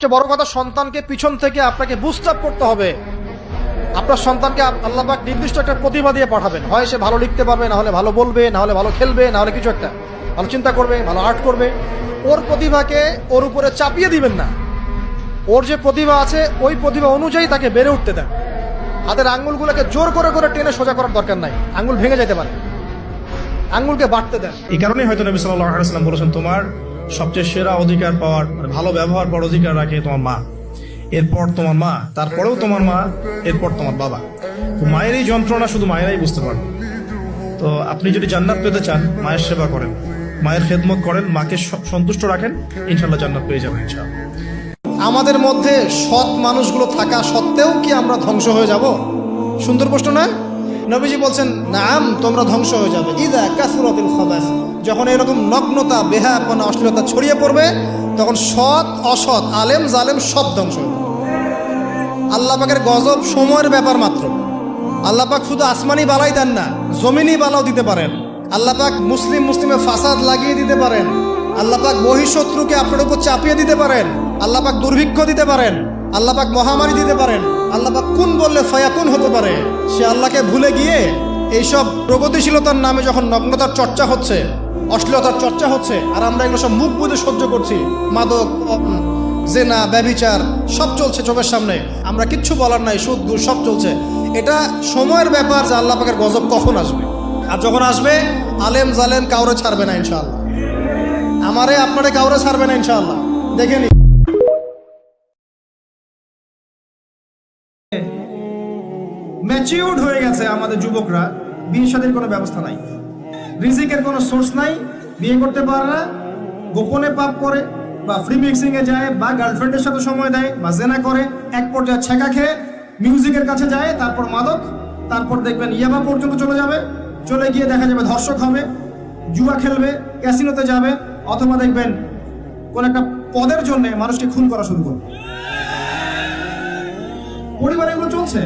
সবচেয়ে বড় কথা, সন্তানকে পিছন থেকে আপনাকে বুস্ট আপ করতে হবে। আপনার সন্তানকে আল্লাহ পাক নির্দিষ্ট একটা প্রতিভা দিয়ে পাঠাবেন। হয় সে ভালো লিখতে পারবে, না হলে ভালো বলবে, না হলে ভালো খেলবে, না হলে কিছু একটা ভালো চিন্তা করবে, ভালো আর্ট করবে। ওর প্রতিভাকে ওর উপরে চাপিয়ে দিবেন না। ওর যে প্রতিভা আছে ওই প্রতিভা অনুযায়ী তাকে বেড়ে উঠতে দেন। হাতের আঙ্গুলগুলোকে জোর করে করে টেনে সোজা করার দরকার নাই, আঙ্গুল ভেঙে যেতে পারে, আঙ্গুলকে বাড়তে দেন। এই কারণেই হয়তো নবী সাল্লাল্লাহু আলাইহি ওয়াসাল্লাম বলেছেন, তোমার সবচেয়ে সেরা অধিকার পাওয়ার, ভালো ব্যবহার পাওয়ার অধিকার রাখে তোমার মা, এরপর তোমার মা, তারপরেও তোমার মা, এরপর তোমার বাবা। তো মায়ের এই যন্ত্রণা শুধু মায়েরাই বুঝতে পারবে। তো আপনি যদি জান্নাত পেতে চান, মায়ের সেবা করেন, মায়ের খেদমত করেন, মাকে সন্তুষ্ট রাখেন, ইনশাআল্লাহ জান্নাত পেয়ে যাবেন ইনশাআল্লাহ। আমাদের মধ্যে সৎ মানুষগুলো থাকা সত্ত্বেও কি আমরা ধ্বংস হয়ে যাব? সুন্দর প্রশ্ন না? নবীজি বলছেন, নাম, তোমরা ধ্বংস হয়ে যাবে ইদা কাসরাতিল খাবাস। যখন এরকম নগ্নতা, বেহায়াপনা, অশ্লীলতা ছড়িয়ে পড়বে, তখন সৎ অসৎ, আলেম জালেম সব ধ্বংস হবে। আল্লাহ পাকের গজব সময়ের ব্যাপার মাত্র। আল্লাহ পাক শুধু আসমানি বালাই দেন না, জমিনি বালাও দিতে পারেন। আল্লাহ পাক মুসলিমে ফাসাদ লাগিয়ে দিতে পারেন। আল্লাহ পাক বহিঃশত্রুকে আপনার উপর চাপিয়ে দিতে পারেন। আল্লাহ পাক দুর্ভিক্ষ দিতে পারেন। আল্লাহ পাক মহামারী দিতে পারেন। আল্লাহ পাক কুন বললে ফায়াকুন হতে পারে। সে আল্লাহকে ভুলে গিয়ে এইসব প্রগতিশীলতার নামে যখন নগ্নতার চর্চা হচ্ছে, অশ্লীলতার চর্চা হচ্ছে, আর আমরা এগুলো সব মুখ বুঝে সহ্য করছি, মাদক, জেনা, ব্যভিচার সব চলছে চোখের সামনে, আমরা কিচ্ছু বলার নাই, সুদ ঘুষ সব চলছে। এটা সময়ের ব্যাপার যে আল্লাহ পাকের গজব কখন আসবে। আর যখন আসবে, আলেম জালেম কাউরে ছাড়বে না ইনশাআল্লাহ। আমারে আপনারে কাউরে ছাড়বে না ইনশাআল্লাহ। দেখে নি ম্যাচিউরড হয়ে গেছে আমাদের যুবকরা, বিয়ে শাদীর কোনো ব্যবস্থা নাই, রিজিকের কোনো সোর্স নাই, বিয়ে করতে পারে না, গোপনে পাপ করে, বা ফ্রি মিক্সিং এ যায়, বা গার্লফ্রেন্ডের সাথে সময় দেয়, বা জেনা করে, এক পর্যায়ে ছেঁকা খেয়ে মিউজিকের কাছে যায়, তারপর মাদক, তারপর দেখবেন ইয়াবা পর্যন্ত চলে যাবে। চলে গিয়ে দেখা যাবে ধর্ষক হবে, জুয়া খেলবে, ক্যাসিনোতে যাবে, অথবা দেখবেন কোন একটা পদের জন্য মানুষকে খুন করা শুরু করবে। পরিবারে এগুলো চলছে।